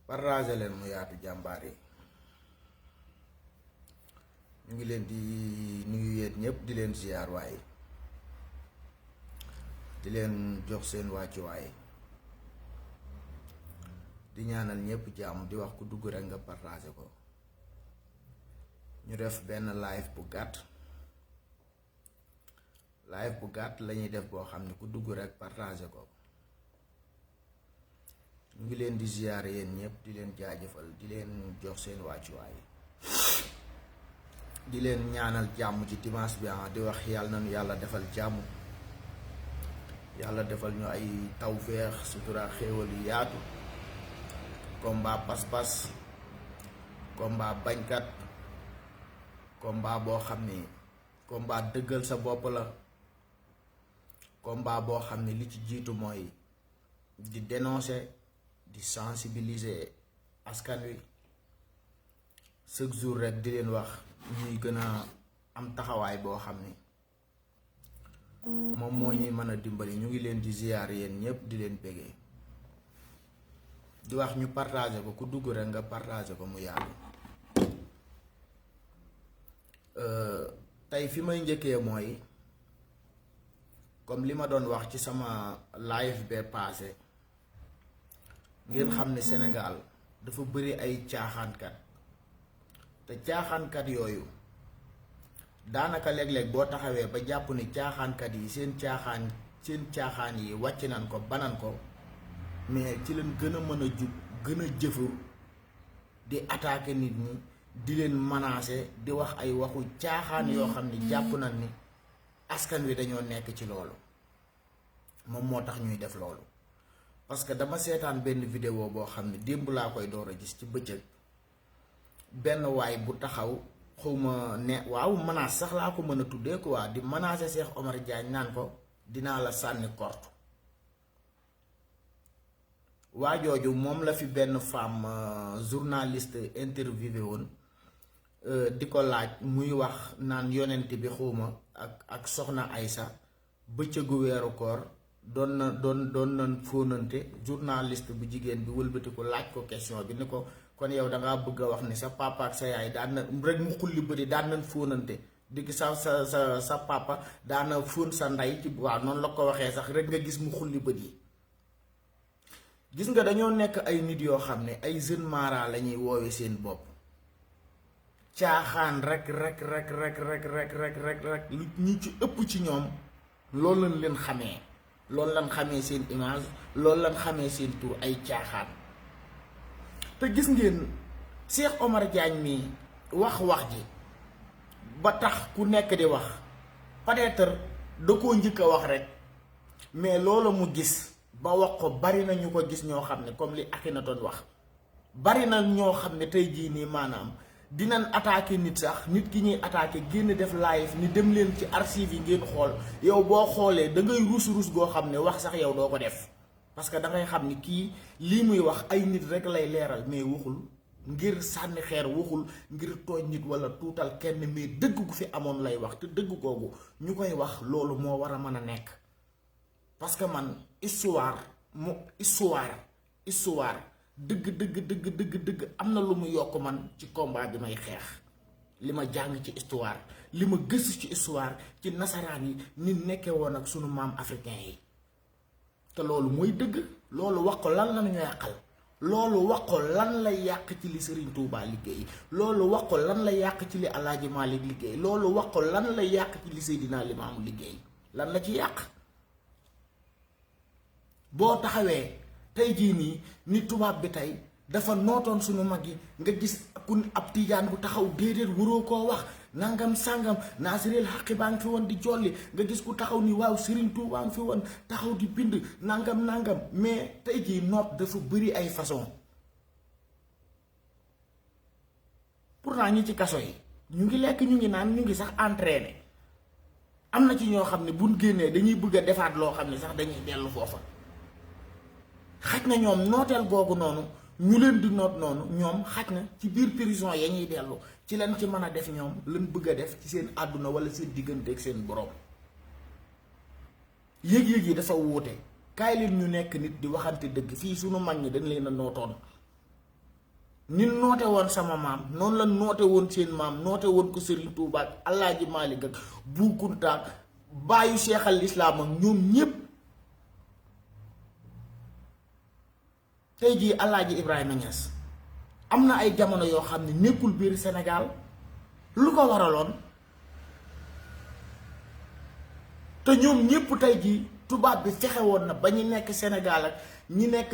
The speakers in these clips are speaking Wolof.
partage leen mu yaatu jàmbaar yi. ñu ngi leen di nuyu yéen ñëpp di leen ziar waaye di leen jox seen wàccuwaay di ñaanal ñëpp jàmm di wax ku dugg rek nga partage ko. ñu def benn live bu gàtt lañuy def boo xam ne ku dugg rek partage ko. ñu ngi leen di ziar yéen ñëpp di leen jaajëfal di leen jox seen wàccuwaay di leen ñaanal jàmm ci dimanche bi di wax yàlla nañu yàlla defal jàmm, yàlla defal ñu ay tawféex sutura xéewal yu yaatu. combat pas-pas, combat bañkat, combat boo xam ni combat dëggal sa bopp la, combat boo xam ne li ci jiitu mooy di dénoncer, di sensibiliser askan wi chaque jour rek di leen wax ñuy gën a am taxawaay boo xam ni moom moo ñuy mën a dimbali. ñu ngi leen di ziar yéen ñëpp di leen bégee di wax ñu partager ko ku dugg rek nga partager ko mu yàgg. tey fi may njëkkee mooy comme li ma doon wax ci sama live bee passé, ngeen xam ne Sénégal dafa bëri ay caaxaankat te caaxaankat yooyu daanaka léeg-léeg boo taxawee ba jàpp ni caaxaankat yi seen caaxaan yi wàcc nañ ko banan ko, mais ci leen gën a mën a jub gën a jëfu di attaquer nit ñi, di leen menacer, di wax ay waxu caaxaan yoo xam ni jàpp nañ ni askan wi dañoo nekk ci loolu. moom moo tax ñuy def loolu parce que dama seetaan benn vidéo boo xam ne démb laa koy door a gis ci bëccëg. benn waay bu taxaw xawma ne waaw menace sax laa ko mën a tuddee quoi, di menacer Cheikh Omar Diagne naan ko dinaa la sànni korte. waa jooju moom la fi benn femme journaliste interviewé woon di ko laaj muy wax naan yonent bi xawma ak soxna Aysa bëccëgu weeru koor doon na fóonante. journaliste bu jigéen bi wëlbati ko laaj ko question bi ni ko kon yow dangaa bëgg a wax ni sa papa ak sa yaay daan na rek mu xulli bëri daan nañ fóonante digg sa papa daan na fóon sa ndey ci waaw noonu la ko waxee sax rek nga gis mu xulli bët yi. gis nga dañoo nekk ay nit yoo xam ne ay jeunes mara la ñuy woowe seen bopp. caaxaan rek lu ñi ci ëpp ci ñoom loolu lañ leen xamee, loolu lañ xamee seen image, loolu lañ xamee seen tur, ay caaxaan. te gis ngeen Cheikh Omar Diagne mi wax ji ba tax ku nekk di wax peut-être da koo njëkk a wax rek, mais loolu mu gis ba wax ko bari na ñu ko gis ñoo xam ne comme li Akhenaton wax, bari na ñoo xam ne tey jii nii maanaam dinañ attaquer nit sax, nit ki ñuy attaquer génn def live ni dem leen ci archive yi ngeen xool. yow boo xoolee da ngay ruus goo xam ne wax sax yow doo ko def, parce que da ngay xam ni kii lii muy wax ay nit rek lay leeral, mais waxul ngir sànni xeer, waxul ngir tooñ nit wala tuutal kenn, mais dëgg gu fi amoon lay wax. te dëgg googu ñu koy wax loolu moo war a mën a nekk. parce que man histoire dëgg am na lu mu yokk man ci combat bi may xeex. li ma jàng ci histoire, li ma gëstu ci histoire, ci nasaraan yi ni nekkee woon ak sunu maam africain yi. te loolu mooy dëgg. loolu wax ko lan la ñu yàqal, loolu wax ko lan la yàq ci li Serigne Touba liggéey, loolu wax ko lan la yàq ci li Alaaji Malik liggéey, loolu wax ko lan la yàq ci li Seydina Limaamu liggéey, lan la ci yàq. boo taxawee tey jii nii ni tubaab bi tey dafa nootoon suñu mag yi, nga gis ku ab tijaan bu taxaw déedéet waroo koo wax nangam sàngam, naasireel xaqi baa ngi fi woon di jolli, nga gis ku taxaw ni waaw Serigne Touba ngi fi woon taxaw di bind nangam, mais tey jii noot dafa bëri ay façon. pourtant ñi ci kaso yi ñu ngi lekk, ñu ngi naan, ñu ngi sax entraîné. am na ci ñoo xam ne buñ génnee dañuy bëgg a defaat loo xam ne sax dañuy dellu foofa. xaj na ñoom nooteel googu noonu ñu leen di noot noonu, ñoom xaj na ci biir prison ya ñuy dellu ci leen ci mën a def ñoom lañ bëgg a def ci seen àdduna wala seen diggante ak seen borom. yëg-yëg yi dafa wuute. kaay leen ñu nekk nit di waxante dëgg. fii sunu mag ñi dañ leen a nootoon, ni noote woon sama maam noonu la noote woon seen maam noote woon ko Serigne Touba ak Alaaji Maalik ak Bou Kounta bàyyu Cheikh al Islam ak ñoom ñépp. tey jii Alaaji Ibrahima Niass am na ay jamono yoo xam ne nekkul biir Sénégal lu ko waraloon te ñoom ñépp tey jii tubaab bi fexe woon na ba ñu nekk Sénégal ak ñi nekk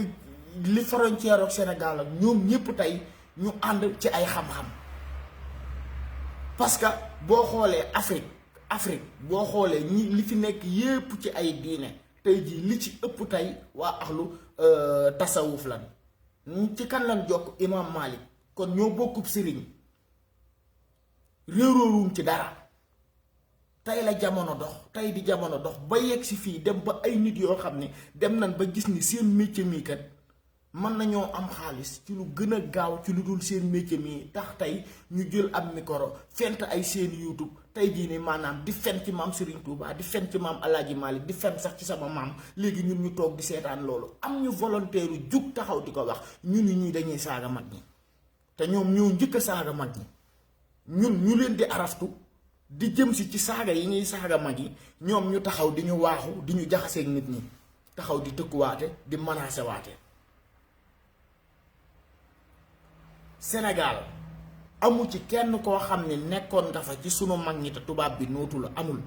li frontière ak Sénégal ak ñoom ñépp tey ñu ànd ci ay xam-xam parce que boo xoolee Afrique boo xoolee ñi li fi nekk yépp ci ay diine tey jii li ci ëpp tey waa axlu tasawuf lan ci kan lan jokk Imam Malik kon ñoo bokkub sëriñ réeroowuñ ci dara tey la jamono dox tey di jamono dox ba yegg si fii dem ba ay nit yoo xam ne dem nañ ba gis ni seen métier mii kat mën nañoo am xaalis ci lu gën a gaaw ci lu dul seen métier mii tax tey ñu jël am micro fent ay seen YouTube tey jii ni maanaam di fen ci maam Serigne Touba di fen ci maam Alaaji Malik di fen sax ci sama maam léegi ñun ñu toog di seetaan loolu am ñu volontaire jug taxaw di ko wax ñun ñi dañuy saaga mag ñi te ñoom ñoo njëkk a saaga mag ñi ñun ñu leen di araftu di jëm si ci saaga yi ñuy saaga mag yi ñoom ñu taxaw di ñu waaxu di ñu jaxaseeg nit ñi taxaw di tëkkuwaate di menacé waate Sénégal amu ci kenn koo xam ne nekkoon nga fa ci sunu mag ñi te tubaab bi nootu la amul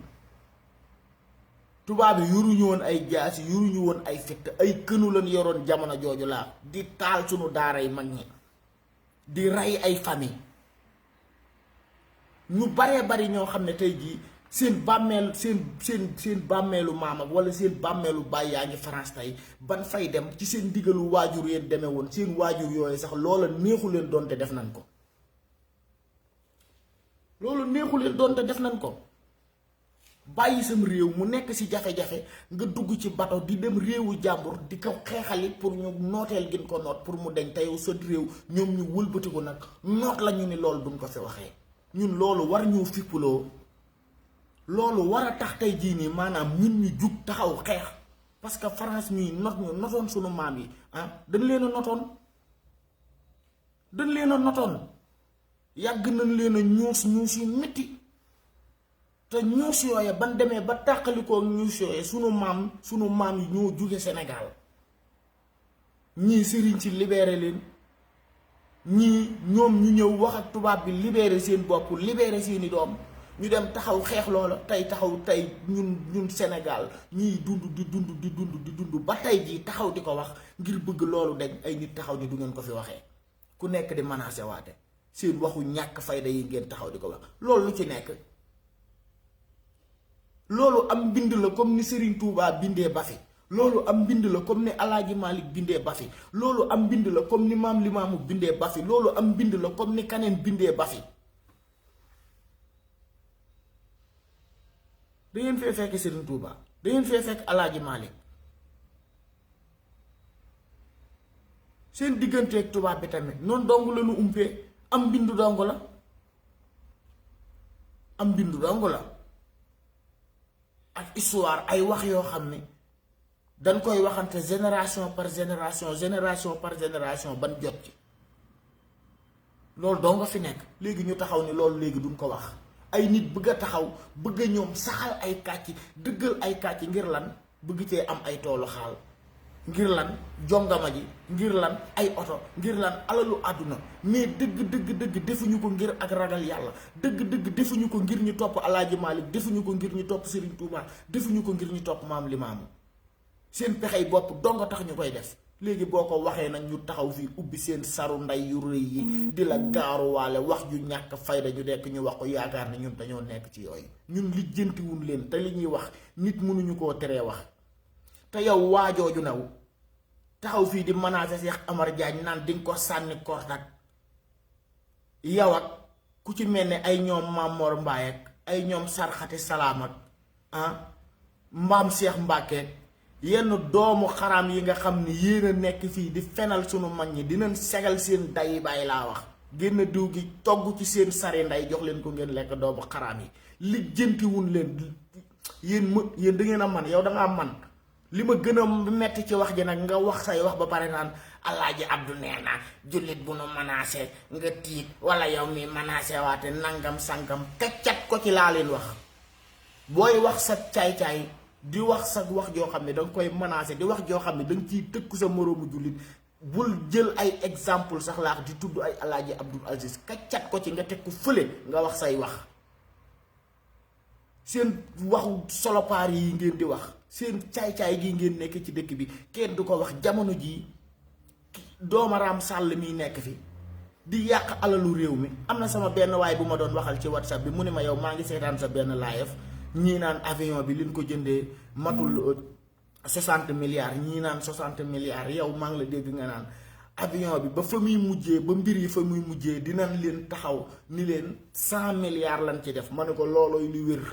tubaab yi yoruñu woon ay jaasi yoruñu woon ay fitt ay kënu lañ yoroon jamono jooju laa di taal sunu daara yi mag ñi di rey ay famille ñu baree bari ñoo xam ne tey jii seen bàmmeel seen bàmmeelu maam ak wala seen bàmmeelu baay yaa ngi France tey ban fay dem ci seen ndigalu waajur yéen demee woon seen waajur yooyu sax loola neexu leen doonte def nañ ko loolu neexu leen doonte def nañ ko bàyyi sam réew mu nekk ci jafe-jafe nga dugg ci bato di dem réewu jàmbur di ko xeexali pour ñu nooteel gin ko noot pour mu deñ te yow sa réew ñoom ñu wëlbatiku nag noot la ñu ni loolu duñ ko fi waxee ñun loolu war ñoo fippuloo loolu war a tax tey jii nii maanaam ñun ñu jug taxaw xeex parce que France mii notoon sunu maam yi dañ leen a notoon yàgg nañ leen a ñuus yu metti te ñuus yooye ban demee ba tàqalikoo ñuus yooye sunu maam yi ñoo jóge Sénégal ñii sëriñ ci libéré leen ñii ñoom ñu ñëw wax ak tubaab bi libéré seen bopp libéré seeni doom ñu dem taxaw xeex loola tey ñun Sénégal ñiy dund ba tey jii taxaw di ko wax ngir bëgg loolu dañ ay nit taxaw ni du ngeen ko fi waxee ku nekk di menacé waate seen waxu ñàkk fayda yi ngeen taxaw di ko wax loolu lu ci nekk loolu am mbind la comme ni Serigne Touba bindee ba fi loolu am mbind la comme ni Alaaji Malik bindee ba fi loolu am mbind la comme ni maam Limaamu bindee ba fi loolu am mbind la comme ni kaneen bindee ba fi da ngeen fee fekk Serigne Touba da ngeen fee fekk Alaaji Malik seen digganteeg tubaab bi tamit noonu dong la nu umpee am mbindu dong la ak histoire ay wax yoo xam ne dañ koy waxante génération par génération ban jot ci loolu doo nga fi nekk léegi ñu taxaw ni loolu léegi duñ ko wax ay nit bëgg a taxaw bëgg a ñoom saxal ay kàcc dëggal ay kàcc ngir lan bëgg cee am ay toolu xaal ngir lan jongama ji ngir lan ay oto ngir lan alalu àdduna mais dëgg defuñu ko ngir ak ragal yàlla dëgg defuñu ko ngir ñu topp Alaaji Malik defuñu ko ngir ñu topp Serigne Touba defuñu ko ngir ñu topp maam Limaamu seen pexey bopp donga tax ñu koy def léegi boo ko waxee nag ñu taxaw fii ubbi seen saru nday yu rëy yi di la gaaruwaale wax ju ñàkk fayda ñu nekk ñu wax ko yaakaar ne ñun dañoo nekk ci yooyu ñun lijjantiwuñ leen te li ñuy wax nit mënuñu koo teree wax te yow waajooju naw taxaw fii di menacer Cheikh Omar Diagne naan di nga ko sànni kortak yow ak ku ci mel ne ay ñoom Mamor Mbaye ak ay ñoom Sarxati Salaam ak mbaam Cheikh Mbacke yenn doomu xaraam yi nga xam ni yéen a nekk fii di fenal sunu mag ñi dinañ segal seen day bàyyi laa wax génn diw gi togg ci seen sari nday jox leen ko ngeen lekk doomu xaraam yi lijjantiwuñ leen yéen da ngeen a man yow dangaa man li ma gën a metti ci wax ji nag nga wax say wax ba pare naan Alaaji Abdu nee na jullit bu nu menacé nga tiit wala yow mi menacé waate nangam sangam kaccat ko ci laa leen wax. booy wax sa caay-caay di wax sa wax joo xam ne danga koy menacé di wax joo xam ne danga ciy tëkku sa moroomu jullit bul jël ay exemple sax laax di tudd ay Alaaji Abdul Aziz kaccat ko ci nga teg ko fële nga wax say wax. seen waxu solopaar yi ngeen di wax seen caay-caay gi ngeen nekk ci dëkk bi kenn du ko wax jamono jii doomaraam Sàll miy nekk fi di yàq alalu réew mi. am na sama benn waay bu ma doon waxal ci WhatsApp bi mu ne ma yow maa ngi seetaan sa benn live ñii naan avion bi liñ ko jëndee matul 60 milliards ñii naan 60 milliards yow maa ngi la dégg nga naan avion bi ba fa muy mujjee ba mbir yi fa muy mujjee dinañ leen taxaw ni leen 100 milliards lañ ci def. ma ne ko loolooy lu wér.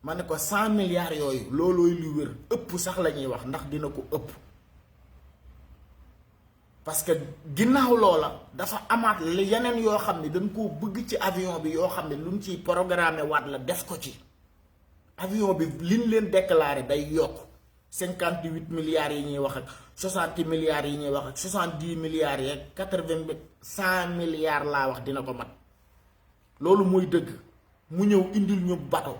ma ne ko 100 milliards yooyu loolooy lu wér ëpp sax la ñuy wax ndax dina ko ëpp. parce que ginnaaw loola dafa amaat yeneen yoo xam ne dañ koo bëgg ci avion bi yoo xam ne luñ ciy programmé waat la def ko ci. avion bi liñ leen déclaré day yokk 58 milliards yi ñuy wax ak 60 milliards yi ñuy wax ak 70 milliards yeeg 80 100 milliards laa wax dina ko mat. loolu mooy dëgg. mu ñëw indil ñu bato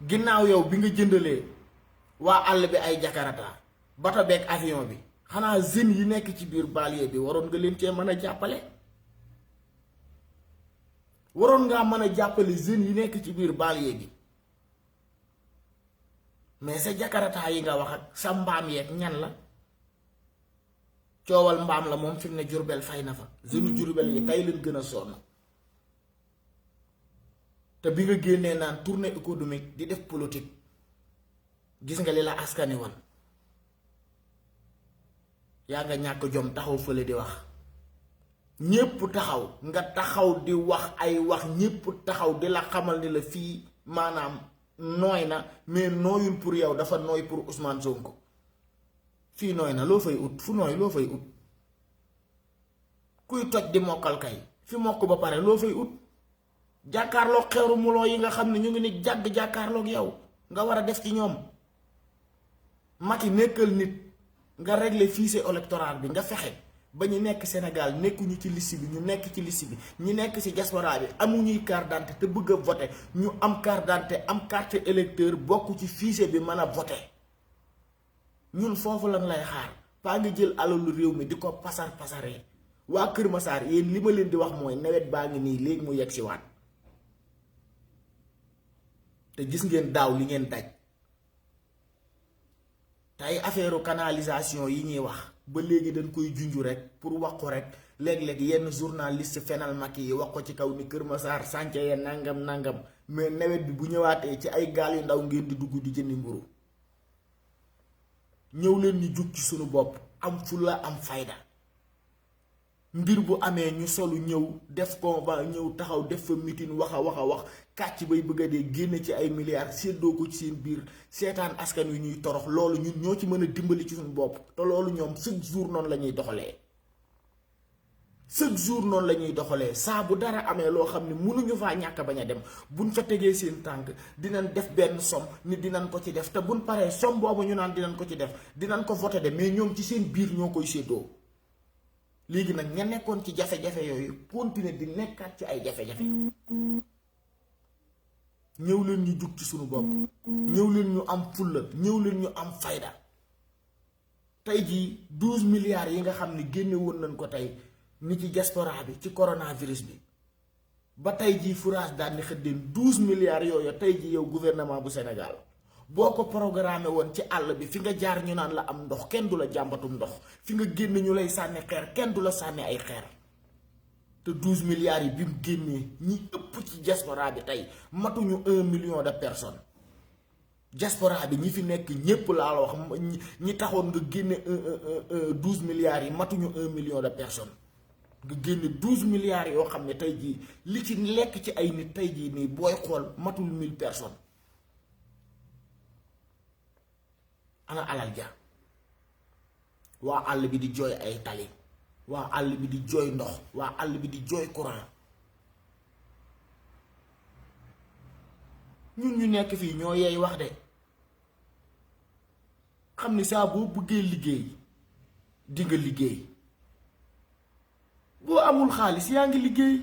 ginnaaw yow bi nga jëndalee waa àll bi ay jakarata bato beeg avion bi xanaa jeunes yi nekk ci biir banlieue bi waroon nga leen cee mën a jàppale. waroon ngaa mën a jàppale jeunes yi nekk ci biir banlieue bi mais sa jakarata yi nga wax ak sa mbaam yeeg ñan la. coowal mbaam la moom fi mu ne Jurbel fay na fa. jeunes Jurbel yi tey leen gën a sonn. te bi nga génnee naan tournée économique di def politique gis nga li la askani woon yaa nga ñàkk jom taxaw fële di wax. ñépp taxaw nga taxaw di wax ay wax ñépp taxaw di la xamal ni la fii maanaam nooy na mais nooyul pour yow dafa nooy pour Ousmane Sonko. fii nooy na loo fay ut fu nooy loo fay ut kuy toj di mokkal kay fi mokk ba pare loo fay ut. jàkkaarloog xeeru muloo yi nga xam ne ñu ngi ni jàgg jàkkaarloog yow nga war a def ci ñoom. Macky nekkal nit nga régler fichier électoral bi nga fexe ba ñu nekk Sénégal nekkuñu ci liste bi ñu nekk ci liste bi ñu nekk ci diaspora bi amuñuy carte d'identité te bëgg a voter ñu am carte d'identité am carte électeur bokk ci fichier bi mën a voter. ñun foofu lañ lay xaar paa nga jël alalu réew mi di ko pasaree. waa Kër Massar yéen li ma leen di wax mooy nawet baa ngi nii léegi mu yegg si waat. te gis ngeen daaw li ngeen daj te ay affaire canalisation yi ñuy wax ba léegi dañ koy junju rek pour wax ko rek léeg-léeg yenn journaliste fenal Macky yi wax ko ci kaw ni Kër Massar sànce ya nangam mais nawet bi bu ñëwaatee ci ay gaal yu ndaw ngeen di dugg di jëndi mburu. ñëw leen ñu jug ci sunu bopp am fulla am fayda. mbir bu amee ñu solu ñëw def convoi ñëw taxaw def fa meeting wax kàcc bay bëgg a dee génn ci ay milliards séddoo ko ci seen biir seetaan askan wi ñuy torox loolu ñun ñoo ci mën a dimbali ci suñu bopp te loolu ñoom chaque jour noonu la ñuy doxalee. chaque jour noonu la ñuy doxalee saa bu dara amee loo xam ne mënuñu faa ñàkk bañ a dem buñ fa tegee seen tànk dinañ def benn somme ni dinañ ko ci def te buñ paree somme boobu ñu naan dinañ ko ci def dinañ ko voté de mais ñoom ci seen biir ñoo koy séddoo. léegi nag ña nekkoon ci jafe-jafe yooyu continuer di nekkaat ci ay jafe-jafe. ñëw leen ñu jug ci suñu bopp. ñëw leen ñu am fulla ñëw leen ñu am fayda. tey jii 12 milliards yi nga xam ne génne woon nañ ko tey ni ci diaspora bi ci coronavirus bi ba tey jii fourage daal di xëddeen 12 milliards yooyu tey jii yow gouvernement bu Sénégal boo ko programmé woon ci àll bi fi nga jaar ñu naan la am ndox kenn du la jàmbatum ndox fi nga génn ñu lay sànni xeer kenn du la sànni ay xeer. te 12 milliards yi bi mu génnee ñi ëpp ci diaspora bi tey matuñu 1 million de personnes. diaspora bi ñi fi nekk ñépp laa la wax ñi taxoon nga génne 12 milliards yi matuñu 1 million de personnes. nga génne 12 milliards yoo xam ne tey jii li ci lekk ci ay nit tey jii nii booy xool matul 1000 personnes. ana alal ja waa àll bi di jooy ay tali. waa àll bi di jooy ndox waa àll bi di jooy courant. ñun ñu nekk fii ñoo yey wax de xam ni saa boo bëggee liggéey di nga liggéey boo amul xaalis yaa ngi liggéey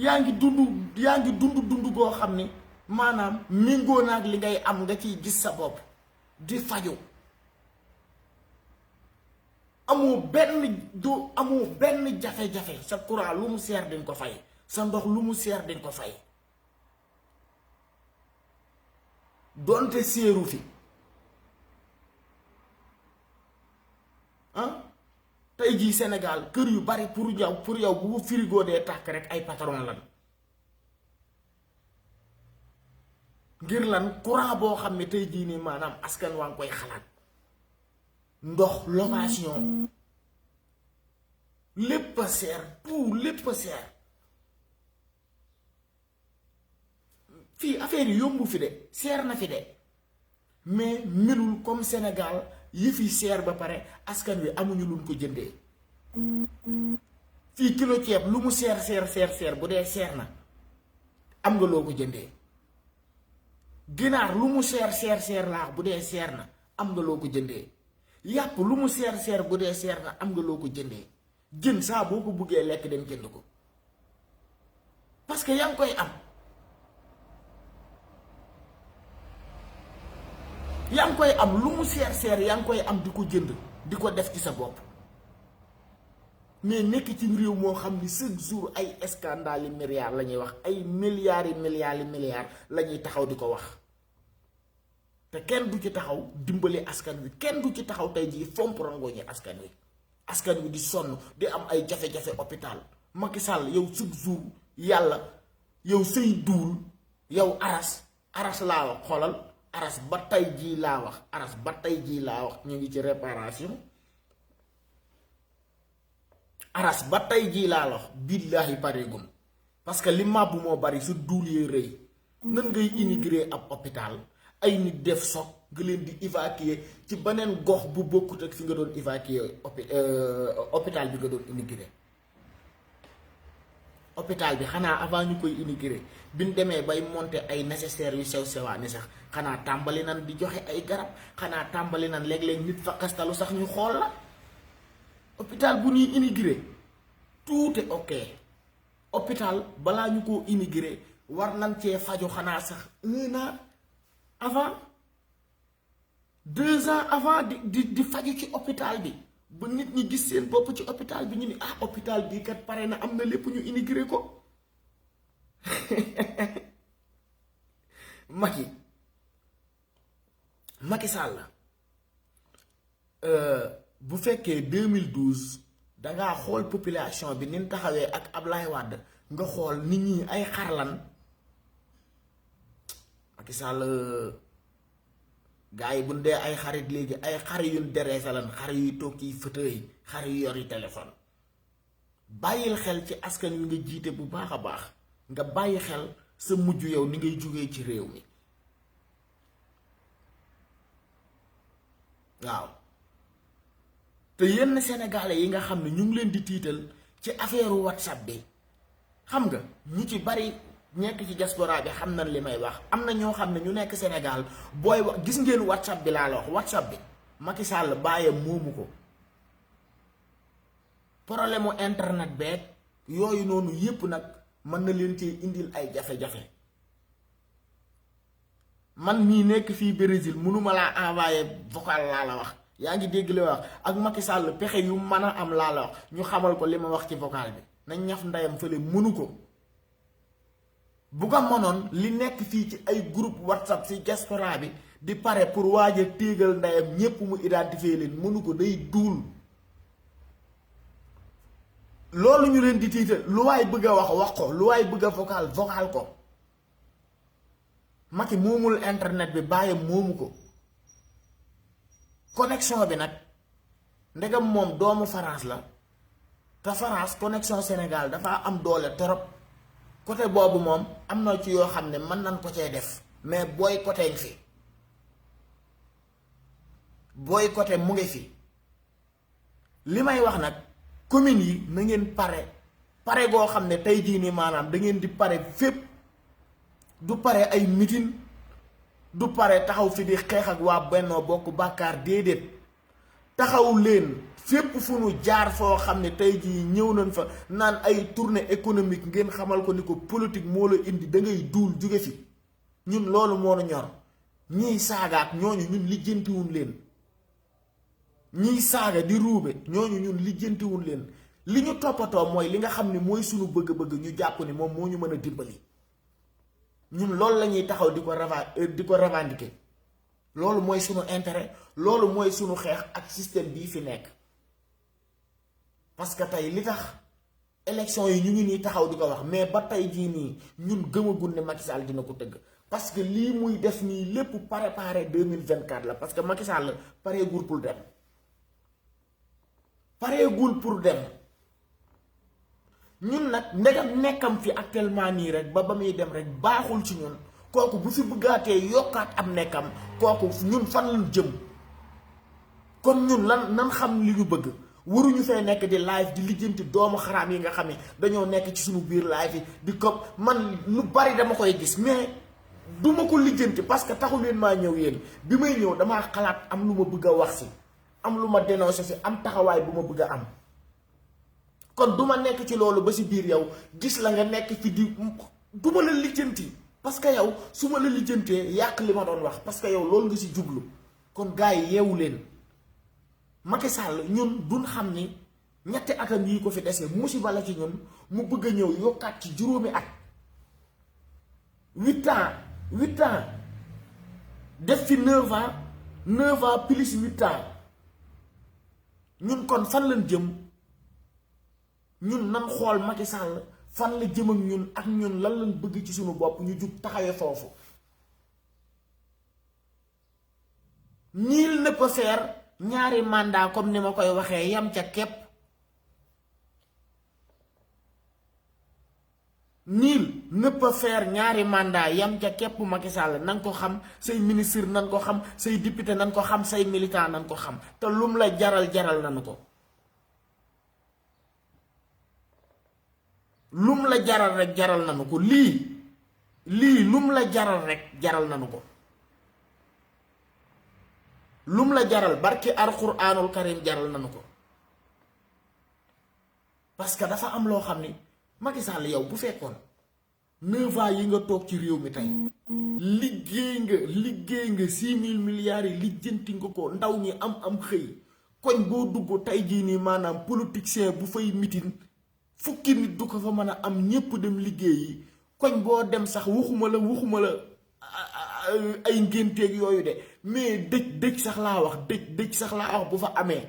yaa ngi dund goo xam ni maanaam méngoo naag li ngay am nga ciy gis sa bopp di faju amoo benn jafe-jafe. sa courant lu mu seer dinga ko fay, sa ndox lu mu seer dinga ko fay, donte seeru fi tey jii Sénégal kër yu bari pour yow bu frigo dee tàkk rek ay patron lan. ngir lan? courant boo xam ne tey jii nii maanaam askan waa ngi koy xalaat, ndox, location, lépp a seer, tout lépp a seer. fii affaire yi yombu fi de, seer na fi de, mais melul comme Sénégal yëf yi seer ba pare askan wi amuñu luñ ko jëndee. fii kilo ceeb lu mu seer bu dee seer na am nga loo ko jëndee. ginaar lu mu seer laax bu dee seer na am nga loo ko jëndee. yàpp lu mu seer bu dee seer na am nga loo ko jëndee. jën saa boo ko buggee lekk dem jënd ko parce que yaa ngi koy am. yaa ngi koy am lu mu seer yaa ngi koy am di ko jënd di ko def ci sa bopp. mais nekk ci réew moo xam ni chaque jour ay scandale yi milliards la ñuy wax, ay milliards yi milliards la ñuy taxaw di ko wax, te kenn du ci taxaw dimbali askan wi, kenn du ci taxaw tey jii fomp rangooñi askan wi di sonn di am ay jafe-jafe hôpital. Macky Sall yow chaque jour yàlla yow say duul yow aras laa wax, xoolal aras ba tey jii laa wax ñu ngi ci réparation. aras ba tey jii laa wax billaahi pareegum parce que li màbbu moo bari su duul yee rëy. nan ngay immigré ab hôpital ay nit def soog nga leen di évacuer ci beneen gox bu bokkut ak fi nga doon évacuer hôpital bi nga doon immigré. hôpital bi xanaa avant ñu koy immigré bi ñu demee bay monter ay nécessaires yu sew-sewaani sax xanaa tàmbali nan di joxe ay garab, xanaa tàmbali nan léeg-léeg nit fa kastalu sax ñu xool la. hôpital bu ñuy immigré tout est ok. hôpital balaa ñu koo immigré war nañ cee faju xanaa sax 1 an avant, 2 ans avant di faju ci hôpital bi ba nit ñi gis seen bopp ci hôpital bi ñu ni hôpital bii kat pare na, am na lépp, ñu immigré ko. Macky Sall bu fekkee 2012 dangaa xool population bi ni taxawee ak Ablaye Wade nga xool nit ñi ay xarlan. Macky Sall gars yi bu dee ay xarit léegi ay xar yu dereesa lan, xar yuy toog ci fauteuil, xar yu yor yi téléphone. bàyyil xel ci askan wi nga jiite bu baax a baax, nga bàyyi xel sa mujj yow ni ngay jógee ci réew mi. waaw te yenn sénégalais yi nga xam ne ñu ngi leen di tiital ci affaire WhatsApp bi, xam nga ñu ci bari nekk ci diaspora bi xam nañ li may wax. am na ñoo xam ne ñu nekk Sénégal booy wax gis ngeen WhatsApp bi laa la wax. WhatsApp bi Macky Sall bàyyam moomu ko. problème mu internet beeg yooyu noonu yépp nag mën na leen cee indil ay jafe-jafe. man mii nekk fii Brésil mënuma laa envoyé vocal laa la wax, yaa ngi dégg li wax. ak Macky Sall pexe yu mën a am laa la wax ñu xamal ko li ma wax ci vocal bi, nañ ñaf ndeyam fële mënu ko. bu ko mënoon li nekk fii ci ay groupe WhatsApp ci diaspora bi di pare pour waaj a téegal ndeyam ñépp mu identifier leen, mënu ko, day duul. loolu ñu leen di tiital, lu waay bëgg a wax ko, lu waay bëgg a vocal ko. Macky moomul internet bi, bàyyam moomu ko. connexion bi nag ndegam moom doomu France la te France connexion Sénégal dafa am doole torop. côté boobu moom am na ci yoo xam ne mën nañ ko cee def, mais booy côté ngi fi, booy côté mu ngi fi. li may wax nag communes yi na ngeen pare goo xam ne tey jii nii maanaam da ngeen di pare fépp. du pare ay meeting, du pare taxaw fi di xeex ak waa Bennoo Bokk Bàkkaar déedéet. taxaw leen fépp fu nu jaar foo xam ne tey jii ñëw nañ fa naan ay tournée économique ngeen xamal ko ni ko politique moo la indi da ngay duul jóge fi ñun loolu moo nu ñor. ñiy saagaat ñooñu ñun lijjantiwuñ leen ñiy saaga di ruube ñooñu ñun lijjantiwuñ leen li ñu toppatoo mooy li nga xam ne mooy sunu bëgg-bëgg ñu jàpp ni moom moo ñu mën a dimbali ñun loolu la ñuy taxaw di ko revendiquer loolu mooy sunu intérêt loolu mooy sunu xeex ak système bii fi nekk parce que tey li tax élection yi ñu ngi nii taxaw di ko wax mais ba tey jii nii ñun gëmagul ne Macky Sall dina ko tëgg parce que lii muy def nii lépp préparé 2024 la parce que Macky Sall pareegul pour dem pareegul pour dem ñun nag ndegam nekkam fi actuellement nii rek ba muy dem rek baaxul ci ñun kooku bu fi bëggaatee yokkaat am nekkam kooku ñun fan lañ jëm kon ñun nan xam li ñu bëgg waruñu fay nekk di live di lijjanti doomu xaraam yi nga xam ne dañoo nekk ci suñu biir live yi di ko man lu bari dama koy gis mais duma ko lijjanti parce que taxu leen maa ñëw yéen bi may ñëw damaa xalaat am lu ma bëgg a wax si am lu ma dénoncé si am taxawaay bu ma bëgg a am kon duma nekk ci loolu ba si biir yow gis la nga nekk fi di duma la lijjanti parce que yow su ma la lijjantee yàq li ma doon wax parce que yow loolu nga si jublu kon gars yi yeewu leen Macky Sall ñun duñ xam ni ñetti atam yi ko fi dese musiba la ci ñun mu bëgg a ñëw yokkaat ci juróomi at 8 ans def fi 9 ans plus 8 ans ñun kon fan lañ jëm ñun nan xool Macky Sall fan la jëm ak ñun lan lañ bëgg ci suñu bopp ñu jug taxawee foofu. Nul ne peut faire ñaari mandat comme ni ma koy waxee yam ca képp. Nul ne peut faire ñaari mandat yam ca képp Macky Sall nan ko xam say ministre nan ko xam say député nan ko xam say militant nan ko xam te lum la jaral nanu ko. lum la jaral rek jaral nanu ko lii lum la jaral rek jaral nanu ko. lum la jaral barki alxuraanul karim jaral nanu ko parce que dafa am loo xam ni Macky Sall yow bu fekkoon 9 ans yi nga toog ci réew mi tey liggéey nga 6 000 milliards yi lijjanti nga ko ndaw ñi am xëy koñ boo dugg tey jii nii maanaam politicien bu fay mitin fukki nit du ko fa mën a am ñépp dem liggéeyi koñ boo dem sax waxuma la ay ngénteeg yooyu de mais dëj sax laa wax sax laa wax bu fa amee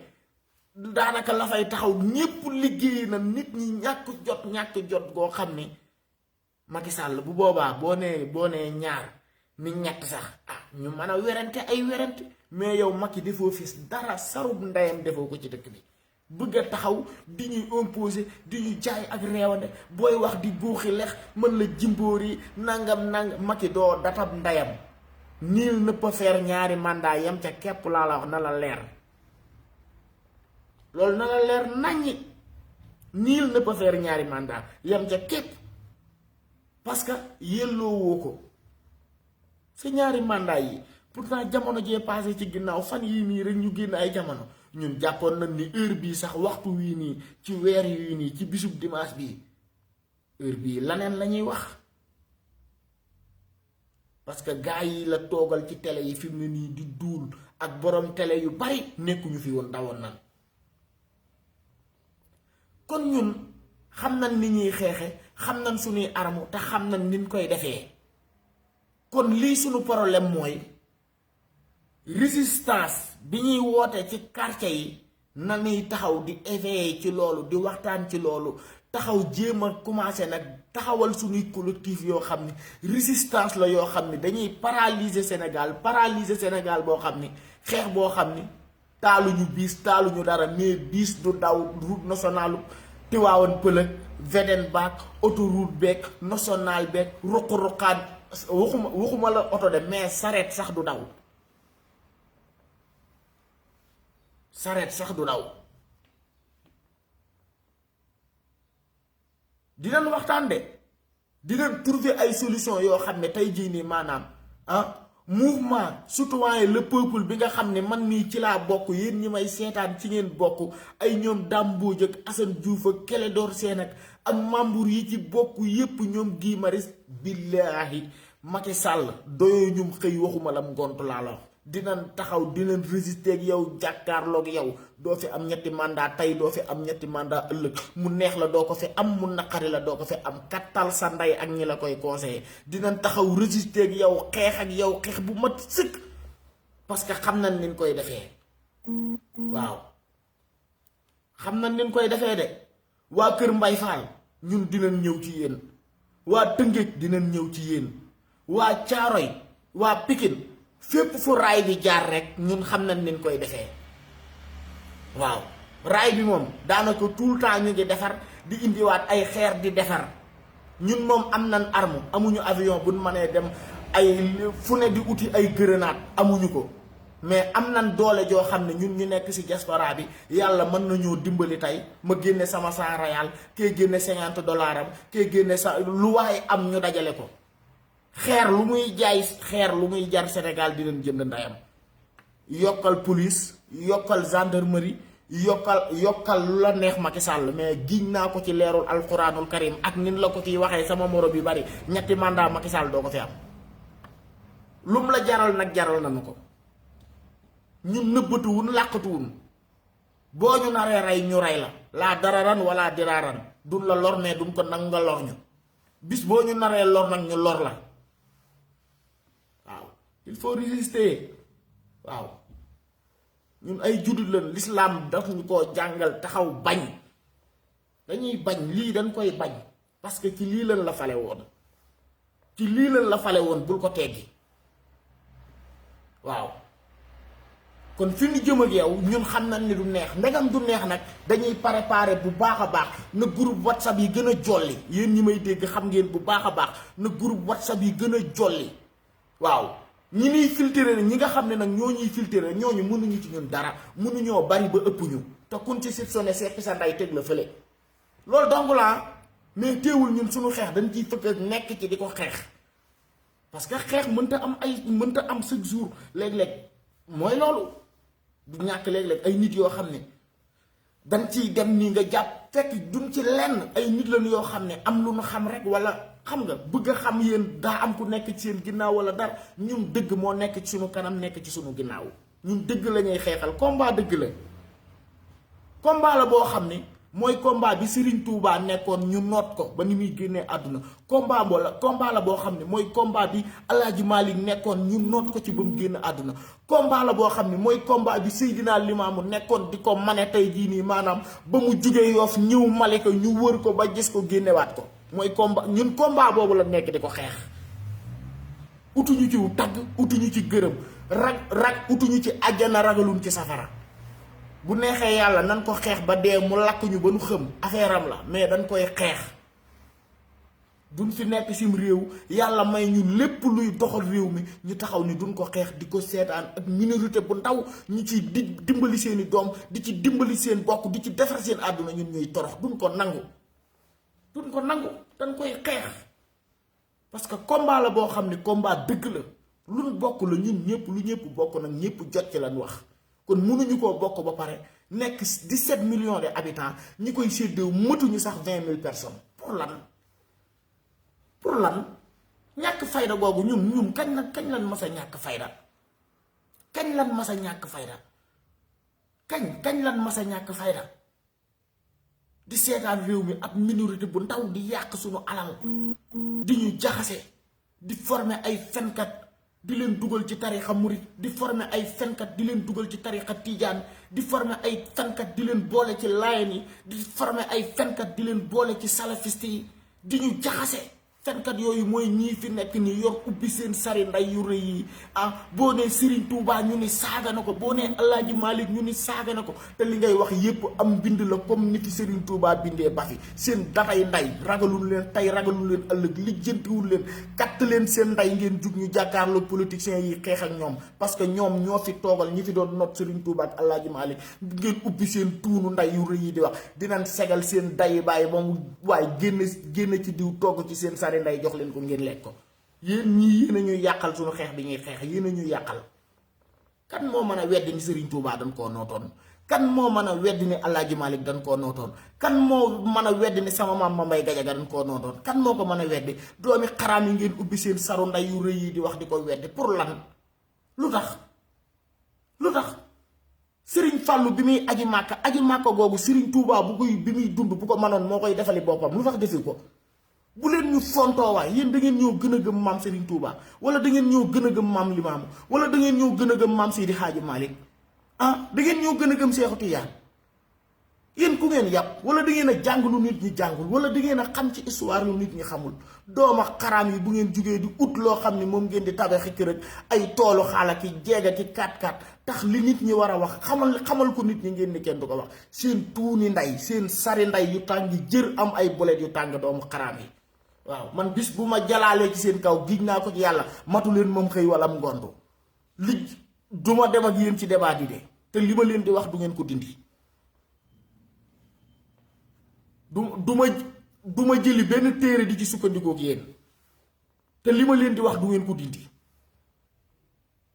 daanaka la fay taxaw ñépp liggéey na nit ñi ñàkk jot goo xam ni Macky Sall bu boobaa boo nee ñaar ni ñett sax ñu mën a werante ay werante mais yow Macky defoo fis dara sarub ndeyam defoo ko ci dëkk bi bëgg a taxaw di ñuy imposer di ñu jaay ak réewande booy wax di buuxi lex mën la jimbóor yi nangam Macky doo datab ndeyam. Nul ne peut faire ñaari mandat yam ca képp laa la wax na la leer loolu na la leer naññi. Nul ne peut faire ñaari mandat yam ca képp parce que yelloowoo ko sa ñaari mandat yi pourtant jamono jee passé ci ginnaaw fan yii nii rek ñu génn ay jamono ñun jàppoon nañ ni heure bii sax waxtu wii nii ci weer yii nii ci bisub dimanche bii heure bii laneen la ñuy wax parce que gars yi la toogal ci télé yi fi mu ne nii di duul ak borom télé yu bari nekkuñu fi woon dawoon nan kon ñun xam nañ ni ñuy xeexe xam nañ suñuy arme te xam nañ niñ koy defee kon lii suñu problème mooy résistance bi ñuy woote ci quartier yi na ñuy taxaw di éveiller ci loolu di waxtaan ci loolu taxaw jéem a commencé nag taxawal suñuy collectif yoo xam ni résistance la yoo xam ni dañuy paralyser Sénégal boo xam ni xeex boo xam ni taaluñu biis taaluñu dara mais biis du daw route nationale Tivaouane Peulh Védène baak autoroute beeg national beeg ruq-ruqaan waxuma la oto de mais sareet sax du daw dinañ waxtaan de dinañ trouver ay solution yoo xam ne tey jii nii maanaam mouvement citoyen le peuple bi nga xam ne man mii ci laa bokk, yéen ñi may seetaan ci ngeen bokk, ay ñoom Dame Mbodj ak Assane Diouf ak Clédor Sène ak membre yi ci bokk yépp, ñoom Guy Marius, billaahi Macky Sall doyoo ñum xëy waxuma lam ngont laa la wax. dinañ taxaw dinañ résister ak yow, jàkkaarloog yow. doo fi am ñetti mandat tey, doo fi am ñetti mandat ëllëg, mu neex la doo ko fi am, mu naqari la doo ko fi am, kattal sa ndey ak ñi la koy conseillé. dinañ taxaw résister ak yow, xeex ak yow xeex bu mat sëkk, parce que xam nañ niñ koy defee. waaw xam nañ niñ koy defee de. waa Kër Mbay Fall ñun dinañ ñëw ci yéen, waa Tëngéej dinañ ñëw ci yéen, waa Caaroy, waa Pikine, fépp fu raay bi jaar rek ñun xam nañ niñ koy defee. waaw raay bi moom daanaka tout le temps ñu ngi defar di indiwaat ay xeer di defar. ñun moom am nañ arme, amuñu avion buñ mënee dem ay fu ne di uti ay grenade, amuñu ko, mais am nañ doole joo xam ne ñun ñu nekk ci diaspora bi yàlla mën nañoo dimbali. tey ma génne sama 100 réal, kee génne $50 am, kee génne sa lu waaye am ñu dajale ko. xeer lu muy jaay, xeer lu muy jar Sénégal di leen jënd ndayam. yokkal police, yokkal gendarmerie, yokkal lu la neex Macky Sall, mais giñ naa ko ci leerul alxuraanul karim ak nin la ko ciy waxee sama moro bi bari, ñetti mandat Macky Sall doo ko fi am. lum la jaral nag jaral nañu ko. ñun nëbbatuwun làqatuwun. boo ñu naree rey ñu rey la, laa dararan wala diraaran, duñ la lor mais duñ ko nang nga lor ñu. bis boo ñu naree lor nag ñu lor la. waaw il faut résister. waaw ñun ay juddit lañ, l'islam daf ñu koo jàngal taxaw bañ. dañuy bañ lii dañ koy bañ parce que ci lii lañ la fale woon, ci lii lañ la fale woon, bul ko teggi. waaw kon fi ñu jëm ak yow ñun xam nañ ni du neex, ndegam du neex nag dañuy préparer bu baax a baax. na groupe WhatsApp yi gën a jolli, yéen ñi may dégg xam ngeen bu baax a baax, na groupe WhatsApp yi gën a jolli. waaw ñi ñuy filtrer ñi nga xam ne nag ñoo ñuy filtrer ñooñu mënuñu ci ñun dara, mënuñoo bari ba ëpp ñu, te kun ci soupçonné seppi sa nday teg la fële. loolu dong la, mais teewul ñun suñu xeex dañ ciy fëkk nekk ci di ko xeex, parce que xeex mënta am chaque jour. léeg-léeg mooy loolu du ñàkk léeg-léeg ay nit yoo xam ne dañ ciy dem nii nga jàpp fekk duñ ci lenn, ay nit lañu yoo xam ne am lu ñu xam rek, wala xam nga bëgg a xam yéen daa am ku nekk ci seen ginnaaw wala dara. ñun dëgg moo nekk ci suñu kanam, nekk ci suñu ginnaaw. ñun dëgg la ñuy xeexal, combat dëgg la. combat la boo xam ne mooy combat bi Serigne Touba nekkoon ñu noot ko ba ni muy génnee àdduna. combat la boo xam ne mooy combat bi El Hadj Malick nekkoon ñu noot ko ci ba mu génn àdduna. combat la boo xam ne mooy combat bi Seydina Limaamu nekkoon di ko mane tey jii nii, maanaam ba mu jugee Yoff ñëw Malika ñu wër ko ba gis ko génnewaat ko. mooy combat, ñun combat boobu la nekk di ko xeex. utuñu ci tagg, utuñu ci gërëm, rag utuñu ci àjjana, ragaluñ ci safara. bu neexee yàlla nan ko xeex ba dee mu lakk ñu ba nu xëm, affaire am la, mais dañ koy xeex. duñ fi nekk sim réew yàlla may ñu lépp luy doxal réew mi ñu taxaw ni duñ ko xeex di ko seetaan ak minorité bu ndaw ñu ci dimbali seeni doom, di ci dimbali seen bokk, di ci defar seen àdduna, ñun ñuy torox. duñ ko nangu, dañ koy xeex. parce que combat la boo xam ne combat dëgg la, luñ bokk la ñun ñëpp, lu ñëpp bokk nag ñëpp jot ci lañ wax. kon mënuñu koo bokk ba pare nekk 17 millions de habitants ñi koy séddoo mëtuñu sax 20 000 personnes. pour lan ñàkk fayda googu ñun kañ lan mas a ñàkk fayda, kañ lan mas a ñàkk fayda, kañ lan mas a ñàkk fayda. di seetaan réew mi ab minorité bu ndaw di yàq suñu alal, di ñu jaxase, di former ay fenkat di leen dugal ci tarixa murit, di former ay fenkat di leen dugal ci tarixa tijaan, di former ay fenkat di leen boole ci layen yi, di former ay fenkat di leen boole ci salafiste yi, di ñu jaxase. fenkat yooyu mooy ñii fi nekk nii yor ubbi seen sari nday yu rëy yi. boo nee Serigne Touba ñu ni saaga na ko, boo nee El Hadj Malick ñu ni saaga na ko, te li ngay wax yépp am bind la comme nit yi Serigne Touba bindee ba fi. seen datay nday ragalul leen tey, ragalul leen ëllëg, lijjantiwul leen, katt leen seen nday ngeen jug ñu jàkkaarloo politiciens yi xeex ak ñoom, parce que ñoom ñoo fi toogal ñi fi doon not Serigne Touba ak El Hadj Malick. ngeen ubbi seen tuunu nday yu rëy yi di wax dinañ segal seen day bàyyi ba mu waaye génn ci diw togg ci seen sari nday jox leen ko ngeen lekk ko. yéen ñii yéen a ñuy yàqal suñu xeex bi ñuy xeex, yéen a ñuy yàqal. kan moo mën a weddi ni Serigne Touba dañ koo nootoon? kan moo mën a weddi ni Alaaji Malick dañ koo nootoon? kan moo mën a weddi ni sama maam Mambay Gajaga dañ koo nootoon? kan moo ko mën a weddi? doomi xaraam yi ngeen ubbi seen saru nday yu rëy yi di wax di ko weddi pour lan? lu tax Serigne Fallou bi muy aji màkka googu Serigne Touba bi muy dund bu ko mënoon moo koy defali boppam, lu tax defi ko? bu leen ñu fontoo waay, yéen da ngeen ñoo gën a gëm maam Serigne Touba, wala da ngeen ñoo gën a gëm maam Limaamu, wala da ngeen ñoo gën a gëm maam Seydi Hadji Malick, da ngeen ñoo gën a gëm Seexu Tijaan? yéen ku ngeen yàpp, wala da ngeen a jàng lu nit ñi jàngul, wala da ngeen a xam ci histoire lu nit ñi xamul? dooma xaraam yi bu ngeen jugee di ut loo xam ni moom ngeen di tabaxi kër ak ay toolu xaala ki jeega ki 4x4 tax li nit ñi war a wax xamal ko nit ñi ngeen ni kenn du ko wax. seen tuuni nday, seen sari nday yu tàng jër am ay bolet yu tàng doomu xaraam yi. waaw man bis bu ma jalaalee ci seen kaw giñ naa ko ci yàlla matu leen moom xëy wala am ngondu li du ma dem ak yéen ci débat yi de, te li ma leen di wax du ngeen ko dindi. du ma jëli benn téere di ci sukkandikook yéen, te li ma leen di wax du ngeen ko dindi,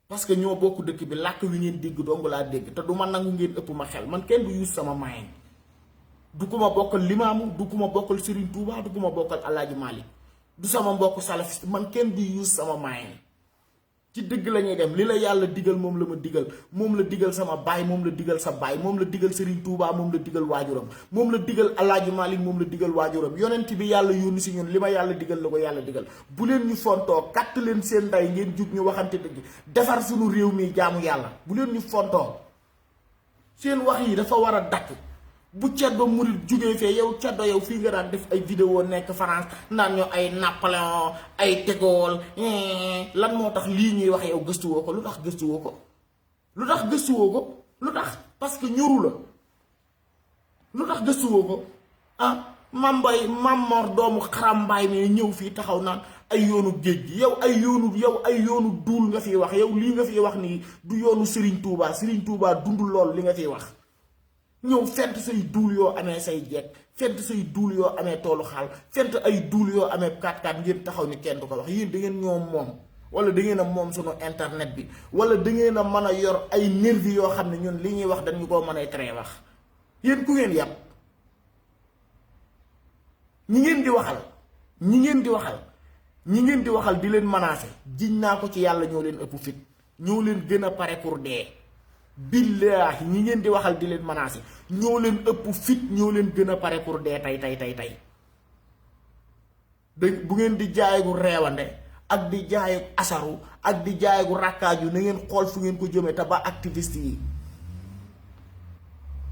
parce que ñoo bokk dëkk bi, làkk wi ngeen dégg dong laa dégg, te du ma nangu ngeen ëpp ma xel. man kenn du yuus sama maayin, du ko ma bokkal Limaamu, du ko ma bokkal Serigne Touba, du ko ma bokkal Alaaji Malick, du sama mbokk salafiste. man kenn du yuus sama maayin. ci dëgg la ñuy dem. li la yàlla digal moom la ma digal, moom la digal sama baay, moom la digal sa baay, moom la digal Serigne Touba, moom la digal waajuram, moom la digal Alaaji Malick, moom la digal waajuram. yonent bi yàlla yónni si ñun li ma yàlla digal la ko yàlla digal. bu leen ñu fontoo, katt leen seen ndey ngeen jug ñu waxante dëgg, defar suñu réew mi jaamu yàlla. bu leen ñu fontoo, seen wax yi dafa war a dakk. bu ceddo murit jugee fee, yow ceddo yow fii nga daan def ay vidéo nekk France naan ñoo ay Napoléon ay De Gaulle, lan moo tax lii ñuy wax yow gëstuwoo ko? lu tax gëstuwoo ko? lu tax parce que ñoru la. lu tax gëstuwoo ko? Mambay Mamor doomu xarambaay mi ñëw fii taxaw naan ay yoonu géej gi. yow ay yoonu duul nga fiy wax. yow lii nga fiy wax nii du yoonu Serigne Touba dundul lool li nga fiy wax. ñëw fent say duul yoo amee say jeeg, fent say duul yoo amee toolu xaal, fent ay duul yoo amee 4x4 ngeen taxaw ni kenn du ko wax. yéen da ngeen ñoo moom, wala da ngeen a moom sunu internet bi, wala da ngeen a mën a yor ay nervi yoo xam ne ñun li ñuy wax dañu koo mën a tere wax. yéen ku ngeen yàpp? ñi ngeen di waxal di leen menacer, jiñ naa ko ci yàlla ñoo leen ëpp fit, ñoo leen gën a pare pour dee. billaahi ñi ngeen di waxal di leen menacer ñoo leen ëpp fit, ñoo leen gën a pare pour dee tey. bu ngeen di jaayagu reewande ak di jaayagu asaru ak di jaayagu rakkaaju, na ngeen xool fu ngeen ko jëmee te ba activiste yi.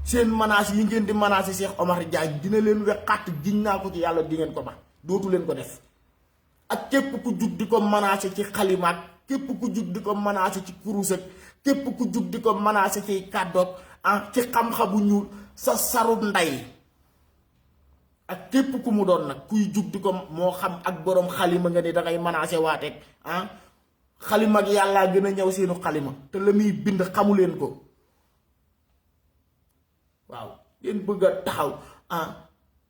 seen menaces yi ngeen di menacer Cheikh Omar Diagne dina leen wexaat, giñ naa ko ci yàlla di ngeen ko ba dootu leen ko def. ak képp ku jug di ko menacer ci xalimaat, képp ku jug di ko menacer ci kurus ak képp ku jug di ko menacer ci kàddoog ci xam-xamu ñuul sa sarut ndey. ak képp ku mu doon nag kuy jug di ko moo xam ak boroom xalima nga ni dangay menacer waateeg xalima ak yàllaa gën a ñëw seenu xalima, te la muy bind xamu leen ko. waaw ngeen bëgg a taxaw